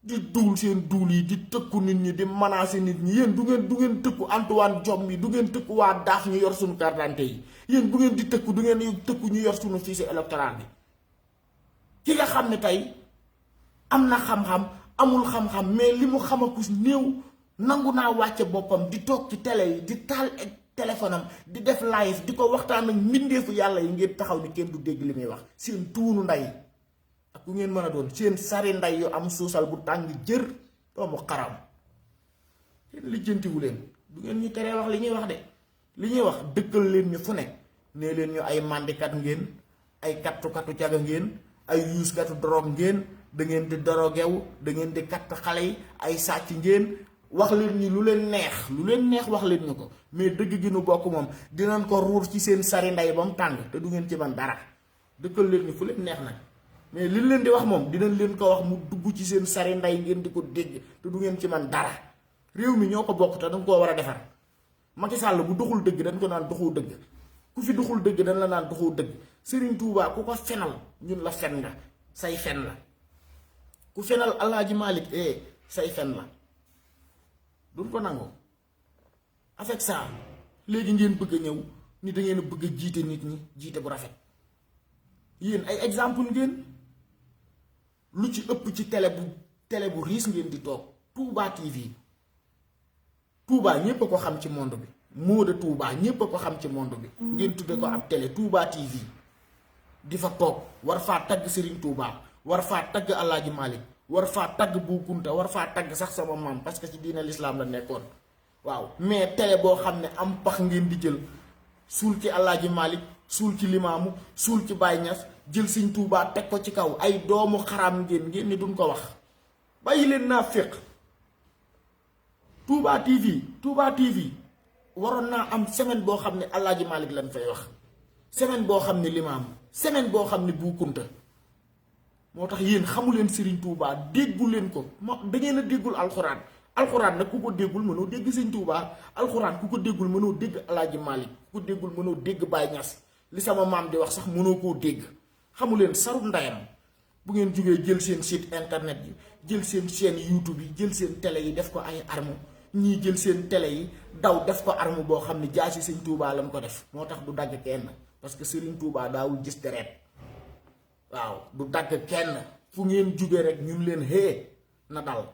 di duul seen duul yi, di tëkku nit ñi, di menacer nit ñi. yéen du ngeen tëkku Antoine Diome mi, du ngeen tëkku waa daaf ñu yor suñu carte d'identité yi. yéen bu ngeen di tëkku du ngeen tëkku ñu yor suñu fichier électoral bi. ki nga xam ne tey am na xam-xam amul xam-xam, mais li mu xamakus néew nangu naa wàcce boppam di toog ci télé yi, di taal téléphone am, di def live, di ko waxtaan ak mbindeefu yàlla yi, ngeen taxaw ni kenn du dégg li muy wax. seen tuunu ndey ak ku ngeen mën a doon, seen sari ndey yu am suusal bu tàng jër doomu xaram. kenn lijjantiwu leen. du ngeen ñu teree wax li ñuy wax de. li ñuy wax dëkkal leen ñu fu nekk, nee leen ñu ay mandikat ngeen, ay kattukatu caga ngeen, ay yuuskatu drogue ngeen, da ngeen di dorogew, da ngeen di katt xale yi, ay sàcc ngeen. wax leen ñi lu leen neex wax leen ñu ko, mais dëgg gi nu bokk moom dinañ ko ruur ci seen sari ndey ba mu tàng, te du ngeen ci man dara. dëkkal leen ñu fu leen neex nag, mais li leen di wax moom dinañ leen ko wax mu dugg ci seen sari ndey ngeen di ko dégg, te du ngeen ci man dara. réew mi ñoo ko bokk te dañ koo war a defar. Macky Sall bu doxul dëgg dañ ko naan doxul dëgg, ku fi doxul dëgg dañ la naan doxul dëgg. Serigne Touba ku ko fenal ñun la fen nga, say fen la. ku fenal Alaaji Malick say fen la, duñ ko nangu. avec ça léegi ngeen bëgg a ñëw ni da ngeen a bëgg a jiite nit ñi jiite bu rafet yéen ay exemple ngeen lu ci ëpp ci télé bu riis ngeen di toog Touba TV Touba ñépp a ko xam ci monde bi moo de Touba ñépp a ko xam ci monde bi ngeen tudde ko ab télé Touba TV di fa toog war faa tagg Serigne Touba war faa tagg Alaaji Malick war faa tagg Bu Kunta war faa tagg sax sama maam parce que ci diine l'islam la nekkoon waaw mais télé boo xam ne am pax ngeen di jël suul ci Alaaji Malick suul ci Limaamu suul ci Baye Niass jël Serigne Touba teg ko ci kaw ay doomu xaraam ngeen ni duñ ko wax bàyyi leen naa féq Touba TV waroon naa am semaine boo xam ne Alaaji Malick lañ fay wax semaine boo xam ne Limaamu semaine boo xam ne Bu Kunta moo tax yéen xamu leen Serigne Touba déggu leen ko da ngeen a déggul alxuraan alxuraan nag ku ko déggul mënoo dégg Serigne Touba alxuraan ku ko déggul mënoo dégg Alaaji Malick ku ko déggul mënoo dégg Baye Niass li sama maam di wax sax mënoo koo dégg xamu leen sarub ndayam bu ngeen jógee jël seen site internet yi jël seen chaîne YouTube yi jël seen télé yi def ko ay arme ñii jël seen télé yi daw def ko arme boo xam ne jaasi Serigne Touba lañ ko def moo tax du dagg kenn parce que Serigne Touba daawul gis deret waaw du dagg kenn fu ngeen jóge rek ñun leen hee na dal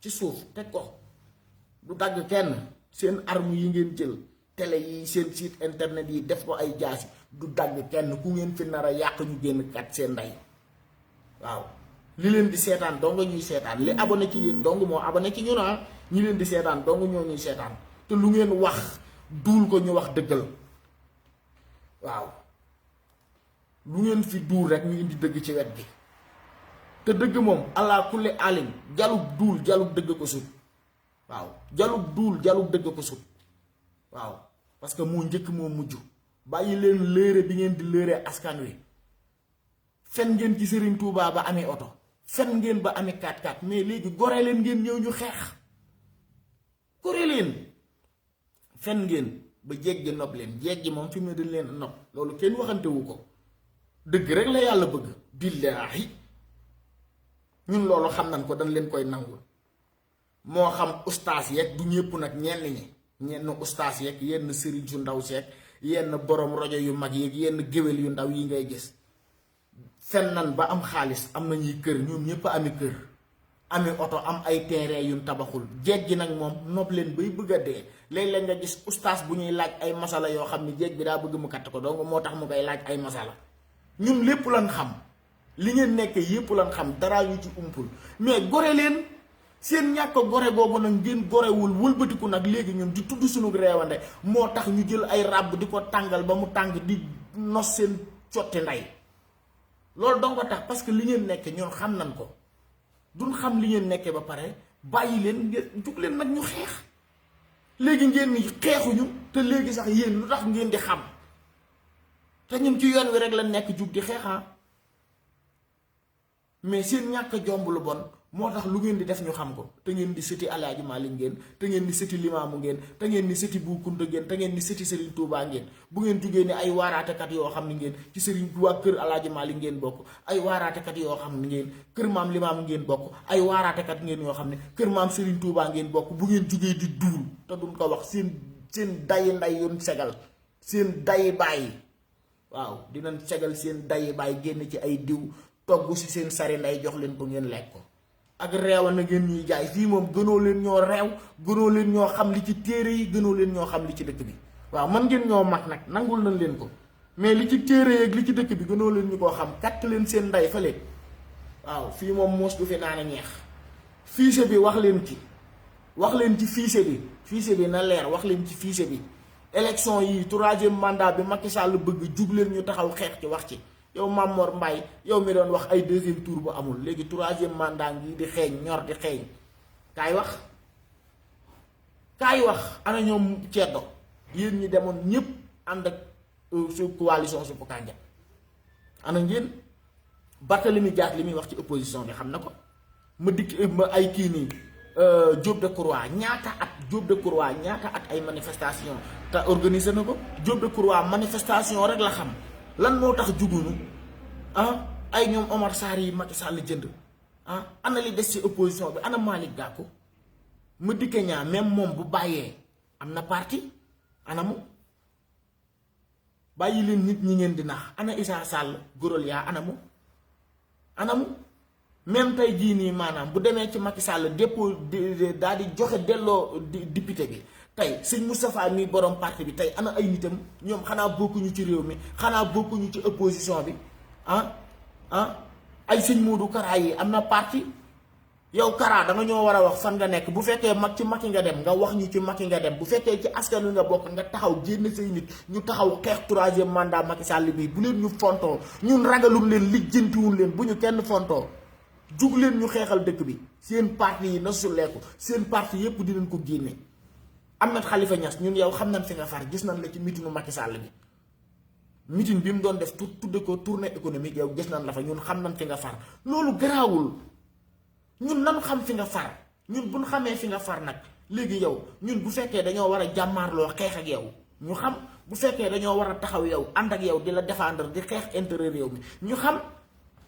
ci suuf teg ko du dagg kenn seen arme yi ngeen jël télé yi seen site internet yi def ko ay jaasi du dagg kenn ku ngeen fi nar a yàq ñu génn kat seen ndey waaw li leen di seetaan dong ñuy seetaan li abonné ci yéen dong moo abonné ci ñun ñi leen di seetaan dong ñoo ñuy seetaan te lu ngeen wax duul ko ñu wax dëggal waaw lu ngeen fi duul rek ñu indi dëgg ci wet gi te dëgg moom allah kulli alim jalub duul jalub dëgg ko sut waaw jalub duul jalub dëgg ko sut waaw parce que moo njëkk moo mujj bàyyi leen léere bi ngeen di léere askan wi fen ngeen ci Serigne Touba ba amee oto fen ngeen ba amee 4x4 mais léegi gore leen ngeen ñëw ñu xeex gore leen fen ngeen ba jeeg gi nopp leen jeeg gi moom fi mu ne dañ leen nopp loolu kenn waxantewu ko dëgg rek la yàlla bëgg billaahi ñun loolu xam nañ ko dañ leen koy nangul moo xam ustaas yeeg du ñëpp nag ñenn ustaas yeeg yenn sëriñ su ndaw seeg yenn borom rajo yu mag yeeg yenn géwél yu ndaw yi ngay gis fen nan ba am xaalis am nañuy kër ñoom ñëpp ami kër ami oto am ay terrain yu tabaxul jeeg gi nag moom nopp leen bay bëgg a dee léeg-léeg nga gis ustaas bu ñuy laaj ay masala yoo xam ne jeeg bi daa bëgg mu katt ko donc moo tax mu koy laaj ay masala ñun lépp lan xam li ngeen nekk yépp lan xam dara ñu ci umpul mais gore leen seen ñàkk gore boobu nag ngeen gorewul wëlbatiku nag léegi ñun di tudd suñu reewande moo tax ñu jël ay ràbb di ko tàngal ba mu tàng di nos seen cotti ndey loolu dong ko tax parce que li ngeen nekk ñun xam nañ ko duñ xam li ngeen nekkee ba pare bàyyi leen ngeen jug leen nag ñu xeex léegi ngeen ni xeexuñu te léegi sax yéen lu tax ngeen di xam te ñun ci yoon wi rek la nekk jug di xeexaa mais seen ñàkk jomb lu bon moo tax lu ngeen di def ñu xam ko te ngeen di sëti Alaaji Maalik ngeen te ngeen di sëti Limaamu ngeen te ngeen di sëti Bu Kunta ngeen te ngeen di sëti Serigne Touba ngeen bu ngeen jugee ne ay waaraatekat yoo xam ne ngeen ci Serigne waa kër Alaaji Maalik ngeen bokk ay waaraatekat yoo xam ne ngeen kër maam Limaamu ngeen bokk ay waaraatekat ngeen yoo xam ne kër maam Serigne Touba ngeen bokk bu ngeen jugee di duul te duñ ko wax seen dayi nday yoon segal seen dayi bàyyi waaw dinañ segal seen dayi bàyyi génn ci ay diw togg si seen sari nday jox leen ko ngeen lekk ko ak reewa na ngeen ñuy jaay fii moom gënoo leen ñoo reew gënoo leen ñoo xam li ci téere yi gënoo leen ñoo xam li ci dëkk bi waaw man ngeen ñoo mag nag nangul nañ leen ko mais li ci téere yi ak li ci dëkk bi gënoo leen ñu koo xam katt leen seen nday fële waaw fii moom moos du fi naan a ñeex fiise bi wax leen ci fiise bi na leer wax leen ci fiise bi élection yi 3e mandat bi Macky Sall bëgg jug leen ñu taxaw xeex ci wax ci yow Mamor Mbaye yow mi doon wax ay 2e tour bu amul léegi 3e mandat ngi di xeeñ ñor di xeeñ kaay wax ana ñoom ceddo yéen ñi demoon ñëpp ànd ak su coalition Suppu Kànja ana ngeen Barthélemy Dias li muy wax ci opposition bi xam na ko ma dikk ma ay kii nii Diop Decroix ñaata at ay manifestation te organisé na ko Diop Decroix manifestation rek la xam lan moo tax jugunu ay ñoom Omar Sarr yi Macky Sall jënd ana li des ci opposition bi ana Malick Gakou ma dikke ñaa même moom bu bàyyee am na parti anamu bàyyi leen nit ñi ngeen di nax. ana Issa Sall góoral yaa anamu même tey jii nii maanaam bu demee ci Macky Sall dépôt daal di joxe delloo député bi tey sëñ Moustapha mi borom parti bi tey ana ay nitam ñoom xanaa bokkuñu ci réew mi xanaa bokkuñu ci opposition bi ay sëñ Modou Kara yi am na parti. yow Kara da nga ñoo war a wax fan nga nekk bu fekkee mag ci Macky nga dem nga wax ñu ci Macky nga dem bu fekkee ci askan wi nga bokk nga taxaw génn say nit ñu taxaw xeex 3e mandat Macky Sall bii bu leen ñu fontoo ñun ragalum leen lijjantiwul leen bu ñu kenn fontoo jug leen ñu xeexal dëkk bi seen parti yi na suleeku seen parti yépp dinañ ko génne. Ahmed Khalifa Niass ñun yow xam nañ fi nga far gis nañ la ci mitinu Macky Sall bi mitin bi mu doon def tudde ko tournée économique yow gis nañ la fa ñun xam nañ fi nga far loolu garaawul. ñun nan xam fi nga far ñun bu ñu xamee fi nga far nag léegi yow ñun bu fekkee dañoo war a jàmmaarloo xeex ak yow ñu xam bu fekkee dañoo war a taxaw yow ànd ak yow di la défendre di xeex intérêt réew mi ñu xam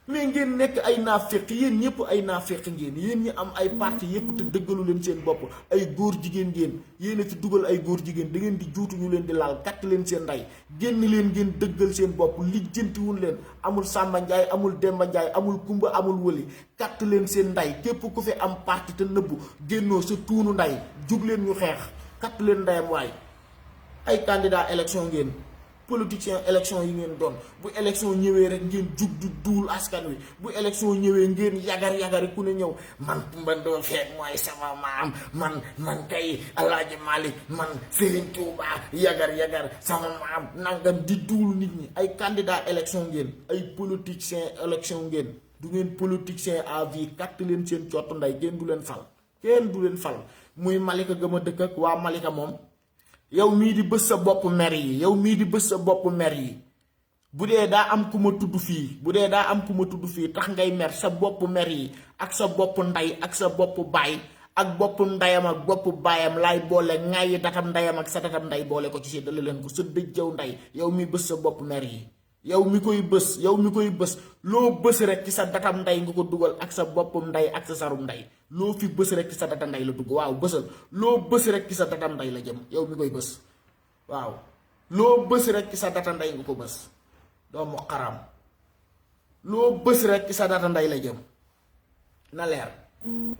mais ngeen nekk ay naaféq yéen ñëpp ay naaféq ngeen yéen ñi am ay parti yëpp te dëggalu leen seen bopp ay góor jigéen ngeen yéen a ci dugal ay góor jigéen da ngeen di juutu ñu leen di laal katt leen seen ndey génn leen ngeen dëggal seen bopp lijjantiwul leen amul Samba Ndiaye amul Demba Ndiaye amul Kumba amul Wëli katt leen seen ndey képp ku fi am parti te nëbbu génnoo sa tuunu ndey jug leen ñu xeex katt leen ndeyam waay ay candidat élection ngeen politicien élection yi ngeen doon bu élection ñëwee rek ngeen jug du duul askan wi bu élection ñëwee ngeen yagari ku ne ñëw man Coumba Ndoffène mooy sama maam man kay Alaaji Malick man Serigne Touba yagar sama maam nangam di duul nit ñi ay candidat élection ngeen ay politicien élection ngeen du ngeen politicien à vie katt leen seen cottu nday kenn du leen fal muy Malika gëm a dëkk ak waa Malika moom yow mii di bës sa bopp mer yi bu dee daa am ku ma tudd fii tax ngay mer sa bopp mer yi ak sa bopp ndey ak sa bopp baay ak bopp ndeyam ak bopp baayam laay boole ŋaayi datam ndeyam ak sa datam ndey boole ko ci séddale leen ko sa dëj jaw ndey yow mi bës sa bopp mer yi yow mi koy bës loo bës rek ci sa datam ndey nga ko dugal ak sa boppum ndey ak sa sarum ndey loo fi bës rek ci sa datam ndey la dugg waaw bësal loo bës rek ci sa datam ndey la jëm yow mi koy bës waaw loo bës rek ci sa data ndey nga ko bës doomu xaram loo bës rek ci sa data ndey la jëm na leer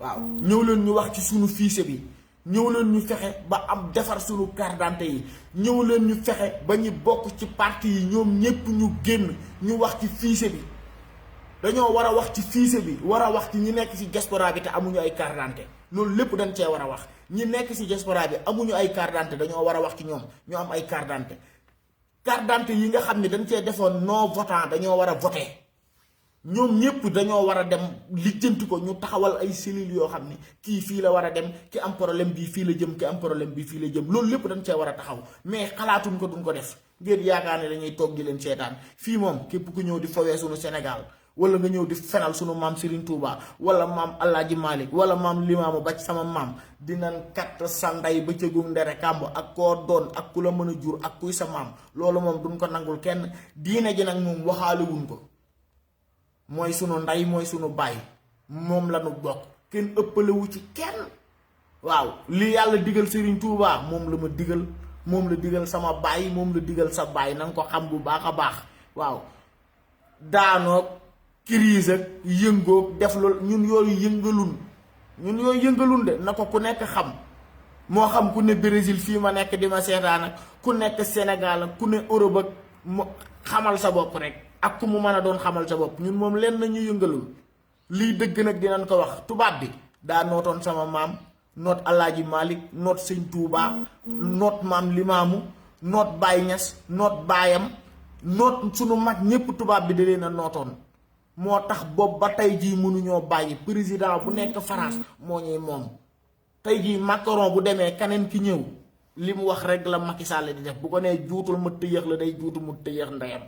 waaw ñëw leen ñu wax ci sunu fiise bi ñëw leen ñu fexe ba am defar sunu carte d'identité yi ñëw leen ñu fexe ba ñu bokk ci parti yi ñoom ñépp ñu génn ñu wax ci fiise bi dañoo war a wax ci fiise bi war a wax ci ñi nekk ci diaspora bi te amuñu ay carte d'identité loolu lépp dañ cee war a wax ñi nekk ci diaspora bi amuñu ay carte d'identité dañoo war a wax ci ñoom ñu am ay carte d'identité yi nga xam ne dañ cee defoon non votant dañoo war a voter ñoom ñëpp dañoo war a dem lijjanti ko ñu taxawal ay cellules yoo xam ni kii fii la war a dem ki am problème bii fii la jëm ki am problème bii fii la jëm loolu lépp dañ cee war a taxaw mais xalaatuñ ko duñ ko def ngeen yaakaar ne dañuy toog di leen seetaan fii moom képp ku ñëw di fowee suñu Sénégal wala nga ñëw di fenal sunu maam Serigne Touba wala maam Alaaji Malick wala maam Limaamu ba ci sama maam dinañ katt sa ndey ba cëgum ndere kàmb ak koo doon ak ku la mën a jur ak kuy sa maam loolu moom duñ ko nangul kenn diine ji nag moom waxaalewuñ ko mooy sunu ndey mooy sunu baay moom la nu bokk kenn ëppalewu ci kenn waaw li yàlla digal Serigne Touba moom la ma digal moom la digal sama baay moom la digal sa baay na nga ko xam bu baax a baax waaw daanoog crise ak yëngoog def loolu ñun yooyu yëngalun de na ko ku nekk xam moo xam ku ne Brésil fii ma nekk di ma seetaan ak ku nekk Sénégal ak ku ne Europe ak xamal sa bopp rek ak ku mu mën a doon xamal sa bopp ñun moom leen na ñu yëngalul lii dëgg nag dinañ ko wax tubaab bi daa nootoon sama maam noot Alaaji Malick noot Sëñ Tuubaa noot maam Limaamu noot Baay Ñas noot baayam noot sunu mag ñépp tubaab bi da leen a nootoon moo tax boobu ba tey jii mënuñoo bàyyi président bu nekk France moo ñuy moom tey jii Macron bu demee keneen ki ñëw li mu wax rek la Macky Sall di def bu ko nee juutul ma tëyëx la day juutu mu tëyëx ndeyam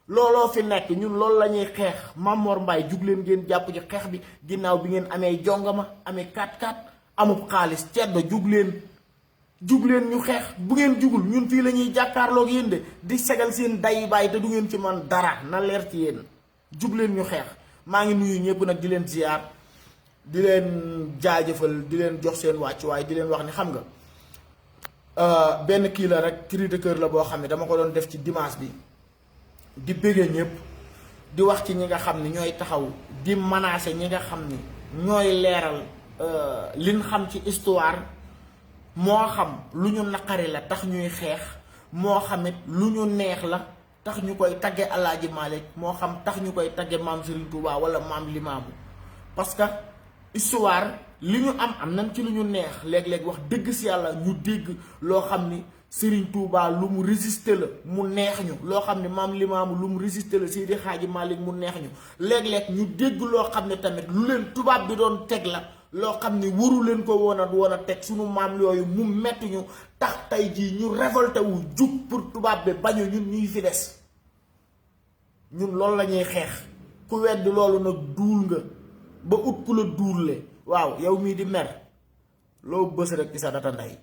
looloo fi nekk ñun loolu la ñuy xeex Mamor Mbaye jug leen ngeen jàpp ci xeex bi ginnaaw bi ngeen amee jongama amee 4-4 amub xaalis ceddo jug leen ñu xeex bu ngeen jugul ñun fii la ñuy jàkkaarloog yéen de di segal seen day bàyyi te du ngeen ci man dara na leer ci yéen jug leen ñu xeex maa ngi nuyu ñëpp nag di leen ziar di leen jaajëfal di leen jox seen wàccuwaay di leen wax ni xam nga benn kii la rek cri de cœur la boo xam ne dama ko doon def ci dimanche bi di bëggee ñëpp di wax ci ñi nga xam ni ñooy taxaw di menacer ñi nga xam ni ñooy leeral liñ xam ci histoire moo xam lu ñu naqari la tax ñuy xeex moo xamit lu ñu neex la tax ñu koy tagge Alaaji Malick moo xam tax ñu koy tagge maam Serigne Touba wala maam Limaamu parce que histoire li ñu am nañ ci lu ñu neex léeg-léeg wax dëgg si yàlla ñu dégg loo xam ni Serigne Touba lu mu résister la mu neex ñu loo xam ne maam Limaamu lu mu résister la Seydi Hadji Malick mu neex ñu léeg-léeg ñu dégg loo xam ne tamit lu leen tubaab bi doon teg la loo xam ni waru leen ko woon a teg sunu maam yooyu mu metti ñu tax tey jii ñu révolté wu jug pour tubaab bi bañu ñun ñuy fi des ñun loolu la ñuy xeex ku weddi loolu nag duul nga ba ut ku la duulle waaw yow mii di mer loo bës rek ci sa data ndey